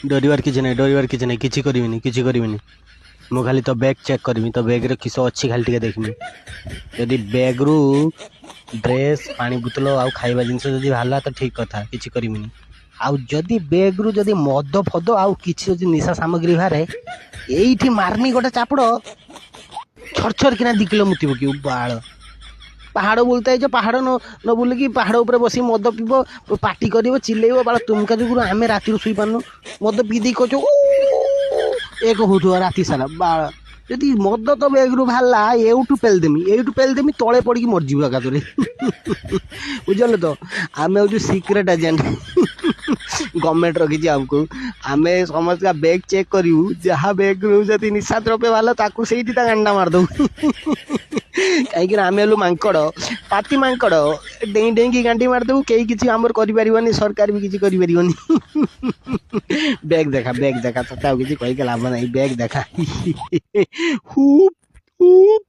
डरवार किसी ना किसी करनी मु खाली तो बैग चेक करमी तो बैग रे किस अच्छी खाली टिके देखमी यदि बैग रु ड्रेस पानी बोतल आउ खाइबा जिनस जदि बाहरला तो ठीक कथा किसी करमिनी आउ जदि बैग रु जदि मद फद आउ किसी जदि निशा सामग्री बाहरे एठी मारनी गोटे चापड़ छर किना 2 किलो मुति पकी बाल पहाड़ बोलता है जो पहाड़ न बोल कि पहाड़ ऊपर बसी मद पीब पार्टी कर चिल्लेब बाल तुमका जो आम राति शुई पार्नु मद पी दी कह एक हो राति सारा बाल यदि मद तो बैग रु बाहरला एठू पेलदेमी तले पड़ी मरजी एकादरे बुझल तो आम हूँ सिक्रेट एजेंट गवर्नमेंट रखी आमको आम समस्त का बैग चेक करूँ जहाँ बैग रु जब निशा द्रव्य बाहर ताकू से अंडा मारदू कहीं आम हेलु मांकड़ पाती मांकड़ डेई डेई गांडी मारदेबू कई किसी आमर कर सरकार भी किसी कर बैग देखा तो किसी कहीके लाभ ना बैग देखा हुप हुप